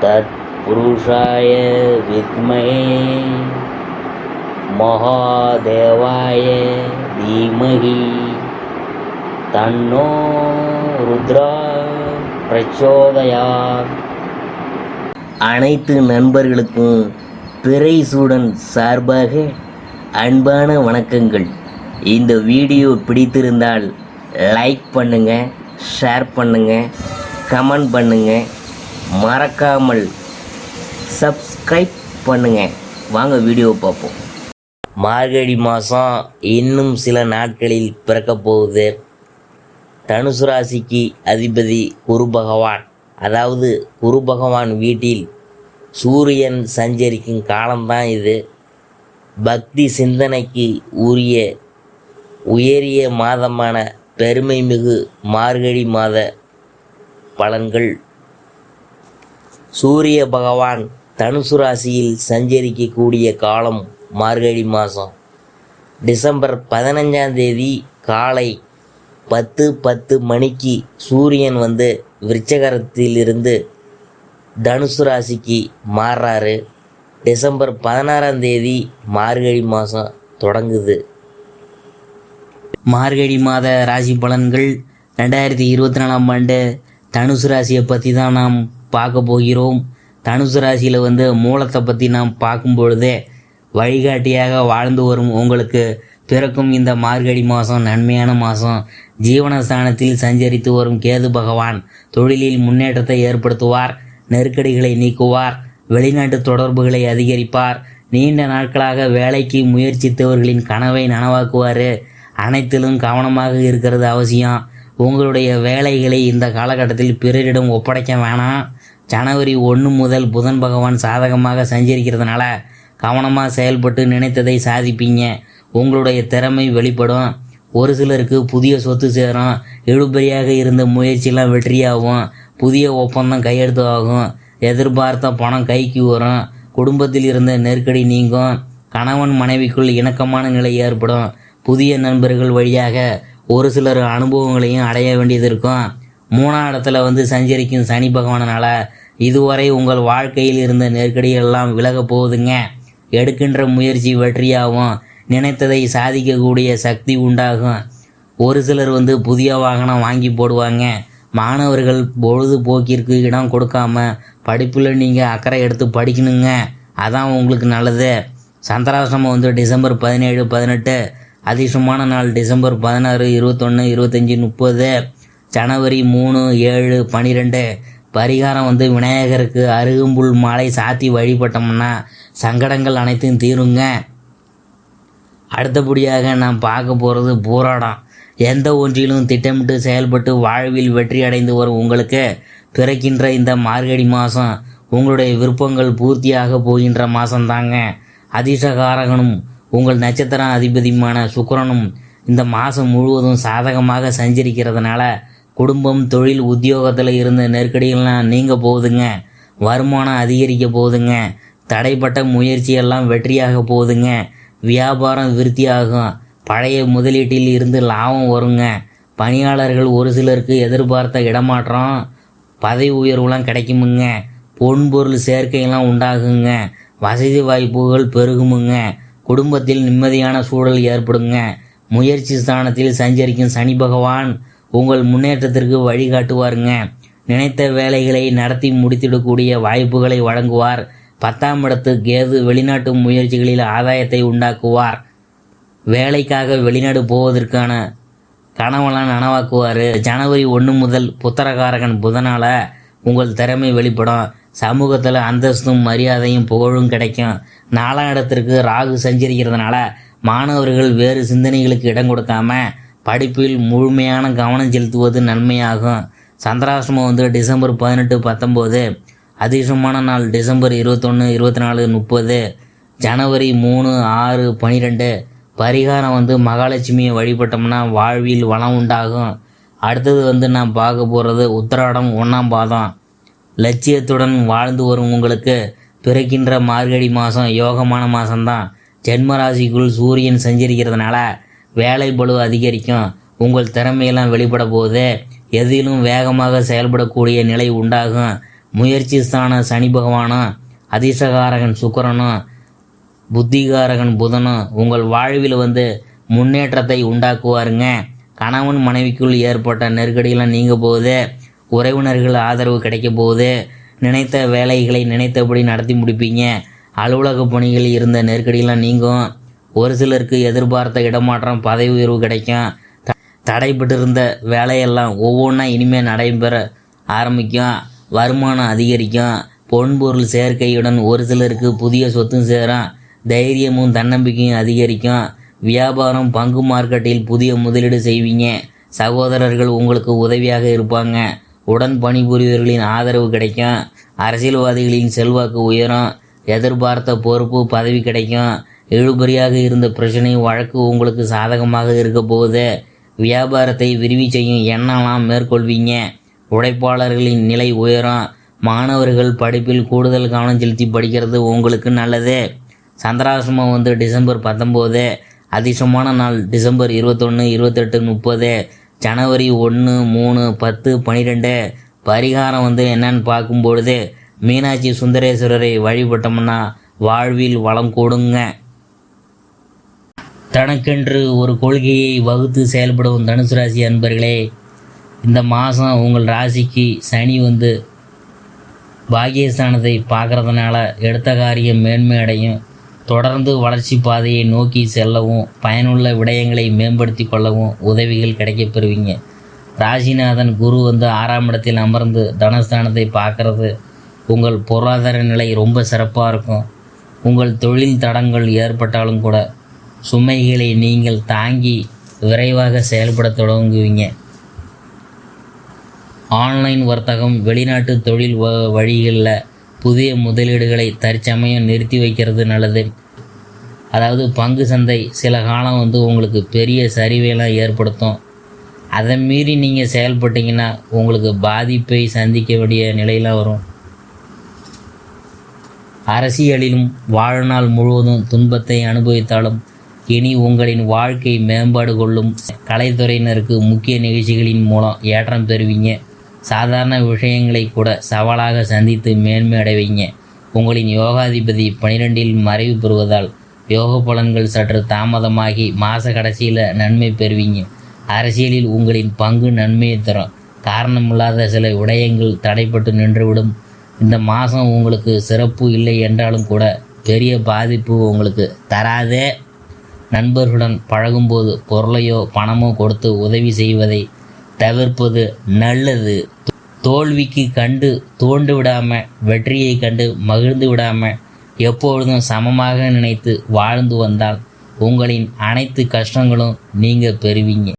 तत्पुरुषाय विद्महे महादेवाय धीमहि तन्नो रुद्रा प्रचोदयात्. அனைத்து நண்பர்களுக்கும் பிறை சூடன் சார்பாக அன்பான வணக்கங்கள். இந்த வீடியோ பிடித்திருந்தால் லைக் பண்ணுங்கள், ஷேர் பண்ணுங்கள், கமெண்ட் பண்ணுங்கள், மறக்காமல் சப்ஸ்கிரைப் பண்ணுங்கள். வாங்க வீடியோ பார்ப்போம். மார்கழி மாதம் இன்னும் சில நாட்களில் பிறக்கப் போகுது. தனுசு ராசிக்கு அதிபதி குரு பகவான். அதாவது குரு பகவான் வீட்டில் சூரியன் சஞ்சரிக்கும் காலம்தான் இது. பக்தி சிந்தனைக்கு உயரிய மாதமான பெருமை மிகு மார்கழி மாத பலன்கள். சூரிய பகவான் தனுசு ராசியில் சஞ்சரிக்கக்கூடிய காலம் மார்கழி மாதம். டிசம்பர் 15ஆம் தேதி காலை 10:10 மணிக்கு சூரியன் விருச்சகத்திலிருந்து தனுசு ராசிக்கு மாறுறாரு. டிசம்பர் 16ஆம் தேதி மார்கழி மாதம் தொடங்குது. மார்கழி மாத ராசி பலன்கள் 2024ஆம் ஆண்டு தனுசு ராசியை பற்றி தான் நாம் பார்க்க போகிறோம். தனுசு ராசியில் மூலத்தை பற்றி நாம் பார்க்கும் பொழுதே வழிகாட்டியாக வாழ்ந்து வரும் உங்களுக்கு பிறக்கும் இந்த மார்கழி மாதம் நன்மையான மாதம். ஜீவனஸ்தானத்தில் சஞ்சரித்து வரும் கேது பகவான் தொழிலில் முன்னேற்றத்தை ஏற்படுத்துவார், நெருக்கடிகளை நீக்குவார், வெளிநாட்டு தொடர்புகளை அதிகரிப்பார், நீண்ட நாட்களாக வேலைக்கு முயற்சித்தவர்களின் கனவை நனவாக்குவார். அனைத்திலும் கவனமாக இருக்கிறது அவசியம். உங்களுடைய வேலைகளை இந்த காலகட்டத்தில் பிறரிடம் ஒப்படைக்க வேணாம். ஜனவரி 1 முதல் புதன் பகவான் சாதகமாக சஞ்சரிக்கிறதுனால கவனமாக செயல்பட்டு நினைத்ததை சாதிப்பீங்க. உங்களுடைய திறமை வெளிப்படும். ஒரு சிலருக்கு புதிய சொத்து சேரும். இழுபறியாக இருந்த முயற்சியெல்லாம் வெற்றியாகும். புதிய ஒப்பந்தம் கையெழுத்து ஆகும். எதிர்பார்த்த பணம் கைக்கு வரும். குடும்பத்தில் இருந்த நெருக்கடி நீங்கும். கணவன் மனைவிக்குள் இணக்கமான நிலை ஏற்படும். புதிய நண்பர்கள் வழியாக ஒரு சிலர் அனுபவங்களையும் அடைய வேண்டியது இருக்கும். 3ஆம் இடத்துல சஞ்சரிக்கும் சனி பகவானால் இதுவரை உங்கள் வாழ்க்கையில் இருந்த நெருக்கடியெல்லாம் விலகப் போகுதுங்க. எடுக்கின்ற முயற்சி வெற்றியாகும். நினைத்ததை சாதிக்கக்கூடிய சக்தி உண்டாகும். ஒரு சிலர் புதிய வாகனம் வாங்கி போடுவாங்க. மாணவர்கள் பொழுதுபோக்கிற்கு இடம் கொடுக்காம படிப்பில் நீங்கள் அக்கறை எடுத்து படிக்கணுங்க. அதான் உங்களுக்கு நல்லது. சந்திராஷ்டிரமம் டிசம்பர் 17, 18. அதிர்ஷ்டமான நாள் டிசம்பர் 16, 21, 25, 30. ஜனவரி 3, 7, 12. பரிகாரம் விநாயகருக்கு அருகம்புல் மாலை சாத்தி வழிபட்டோம்னா சங்கடங்கள் அனைத்தும் தீருங்க. அடுத்தபடியாக நாம் பார்க்க போகிறது போராடம். எந்த ஒன்றிலும் திட்டமிட்டு செயல்பட்டு வாழ்வில் வெற்றி அடைந்து வரும் உங்களுக்கு பிறக்கின்ற இந்த மார்கழி மாதம் உங்களுடைய விருப்பங்கள் பூர்த்தியாக போகின்ற மாதம்தாங்க. அதிர்ஷ்டகாரகனும் உங்கள் நட்சத்திர அதிபதியுமான சுக்கிரனும் இந்த மாதம் முழுவதும் சாதகமாக சஞ்சரிக்கிறதுனால குடும்பம், தொழில், உத்தியோகத்தில் இருந்த நெருக்கடிகள்லாம் நீங்க போகுதுங்க. வருமானம் அதிகரிக்க போகுதுங்க. தடைப்பட்ட முயற்சியெல்லாம் வெற்றியாக போகுதுங்க. வியாபாரம் விருத்தியாகும். பழைய முதலீட்டில் இருந்து லாபம் வருங்க. பணியாளர்கள் ஒரு சிலருக்கு எதிர்பார்த்த இடமாற்றம், பதவி உயர்வுலாம் கிடைக்குமுங்க. பொன்பொருள் சேர்க்கையெல்லாம் உண்டாகுங்க. வசதி வாய்ப்புகள் பெருகுமுங்க. குடும்பத்தில் நிம்மதியான சூழல் ஏற்படுங்க. முயற்சி ஸ்தானத்தில் சஞ்சரிக்கும் சனி பகவான் உங்கள் முன்னேற்றத்திற்கு வழிகாட்டுவாருங்க. நினைத்த வேலைகளை நடத்தி முடித்திடக்கூடிய வாய்ப்புகளை வழங்குவார். 10ஆம் இடத்து கேது வெளிநாட்டு முயற்சிகளில் ஆதாயத்தை உண்டாக்குவார். வேலைக்காக வெளிநாடு போவதற்கான கனவெல்லாம் நனவாக்குவார். ஜனவரி 1 முதல் புத்திரகாரகன் புதனால் உங்கள் திறமை வெளிப்படும். சமூகத்தில் அந்தஸ்தும் மரியாதையும் புகழும் கிடைக்கும். 4ஆம் இடத்திற்கு ராகு சஞ்சரிக்கிறதுனால மாணவர்கள் வேறு சிந்தனைகளுக்கு இடம் கொடுக்காம படிப்பில் முழுமையான கவனம் செலுத்துவது நன்மையாகும். சந்திராஷ்டிரமம் டிசம்பர் 18, 19. அதிர்ஷ்டமான நாள் டிசம்பர் 21, 24, 30. ஜனவரி 3, 6, 12. பரிகாரம் மகாலட்சுமியை வழிபட்டோம்னா வாழ்வில் வளம் உண்டாகும். அடுத்தது நாம் பார்க்க போகிறது உத்திராடம் 1ஆம் பாதம். லட்சியத்துடன் வாழ்ந்து வரும் உங்களுக்கு பிறக்கின்ற மார்கழி மாதம் யோகமான மாதம்தான். ஜென்மராசிக்குள் சூரியன் சஞ்சரிக்கிறதுனால வேலை பளு அதிகரிக்கும். உங்கள் திறமையெல்லாம் வெளிப்பட போகுது. எதிலும் வேகமாக செயல்படக்கூடிய நிலை உண்டாகும். முயற்சி ஸ்தான சனி பகவானும் அதிர்ஷ்டகாரகன் சுக்கிரனும் புத்திகாரகன் புதனும் உங்கள் வாழ்வில் முன்னேற்றத்தை உண்டாக்குவாருங்க. கணவன் மனைவிக்குள் ஏற்பட்ட நெருக்கடியெல்லாம் நீங்க போகுது. உறவினர்கள் ஆதரவு கிடைக்க போகுது. நினைத்த வேலைகளை நினைத்தபடி நடத்தி முடிப்பீங்க. அலுவலக பணிகள் இருந்த நெருக்கடியெல்லாம் நீங்கும். ஒரு சிலருக்கு எதிர்பார்த்த இடமாற்றம் பதவி உயர்வு கிடைக்கும். தடைபட்டிருந்த வேலையெல்லாம் ஒவ்வொன்றா இனிமேல் நடைபெற ஆரம்பிக்கும். வருமானம் அதிகரிக்கும். பொன்பொருள் சேர்க்கையுடன் ஒரு சிலருக்கு புதிய சொத்தும் சேரும். தைரியமும் தன்னம்பிக்கையும் அதிகரிக்கும். வியாபாரம் பங்கு மார்க்கெட்டில் புதிய முதலீடு செய்வீங்க. சகோதரர்கள் உங்களுக்கு உதவியாக இருப்பாங்க. உடன் பணிபுரியவர்களின் ஆதரவு கிடைக்கும். அரசியல்வாதிகளின் செல்வாக்கு உயரும். எதிர்பார்த்த பொறுப்பு பதவி கிடைக்கும். இழுபறியாக இருந்த பிரச்சனை வழக்கு உங்களுக்கு சாதகமாக இருக்க போகுது. வியாபாரத்தை விரிவி செய்யும் எண்ணெல்லாம் மேற்கொள்வீங்க. உழைப்பாளர்களின் நிலை உயரும். மாணவர்கள் படிப்பில் கூடுதல் கவனம் செலுத்தி படிக்கிறது உங்களுக்கு நல்லது. சந்திராசிரமம் டிசம்பர் 19. அதிர்ஷ்டமான நாள் டிசம்பர் 21, 28, 30. ஜனவரி 1, 3, 10, 12. பரிகாரம் என்னன்னு பார்க்கும்பொழுது மீனாட்சி சுந்தரேஸ்வரரை வழிபட்டோம்னா வாழ்வில் வளம் கூடுங்க. தனக்கென்று ஒரு கொள்கையை வகுத்து செயல்படும் தனுசு ராசி அன்பர்களே, இந்த மாதம் உங்கள் ராசிக்கு சனி பாக்கியஸ்தானத்தை பார்க்குறதுனால எடுத்த காரியம் மேன்மை அடையும். தொடர்ந்து வளர்ச்சி பாதையை நோக்கி செல்லவும் பயனுள்ள விடயங்களை மேம்படுத்தி கொள்ளவும் உதவிகள் கிடைக்கப்பெறுவீங்க. ராசிநாதன் குரு 6ஆம் இடத்தில் அமர்ந்து தனஸ்தானத்தை பார்க்குறது உங்கள் பொருளாதார நிலை ரொம்ப சிறப்பாக இருக்கும். உங்கள் தொழில் தடங்கள் ஏற்பட்டாலும் கூட சுமைகளை நீங்கள் தாங்கி விரைவாக செயல்பட தொடங்குவீங்க. ஆன்லைன் வர்த்தகம், வெளிநாட்டு தொழில் வழிகளில் புதிய முதலீடுகளை தற்சமயம் நிறுத்தி வைக்கிறது நல்லது. அதாவது பங்கு சந்தை சில காலம் உங்களுக்கு பெரிய சரிவையெல்லாம் ஏற்படுத்தும். அதை மீறி நீங்கள் செயல்பட்டீங்கன்னா உங்களுக்கு பாதிப்பை சந்திக்க வேண்டிய நிலையெல்லாம் வரும். அரசியலிலும் வாழ்நாள் முழுவதும் துன்பத்தை அனுபவித்தாலும் இனி உங்களின் வாழ்க்கை மேம்பாடு கொள்ளும். கலைத்துறையினருக்கு முக்கிய நிகழ்ச்சிகளின் மூலம் ஏற்றம் பெறுவீங்க. சாதாரண விஷயங்களை கூட சவாலாக சந்தித்து மேன்மை அடைவீங்க. உங்களின் யோகாதிபதி 12இல் மறைவு பெறுவதால் யோக பலன்கள் சற்று தாமதமாகி மாத கடைசியில் நன்மை பெறுவீங்க. அரசியலில் உங்களின் பங்கு நன்மையை தரும். காரணமில்லாத சில விடயங்கள் தடைப்பட்டு நின்றுவிடும். இந்த மாதம் உங்களுக்கு சிறப்பு இல்லை என்றாலும் கூட பெரிய பாதிப்பு உங்களுக்கு தராதே. நண்பர்களுடன் பழகும்போது பொருளையோ பணமோ கொடுத்து உதவி செய்வதை தவிர்ப்பது நல்லது. தோல்விக்கு கண்டு தோண்டு விடாமல் வெற்றியை கண்டு மகிழ்ந்து விடாமல் எப்பொழுதும் சமமாக நினைத்து வாழ்ந்து வந்தால் உங்களின் அனைத்து கஷ்டங்களும் நீங்க பெறுவீங்க.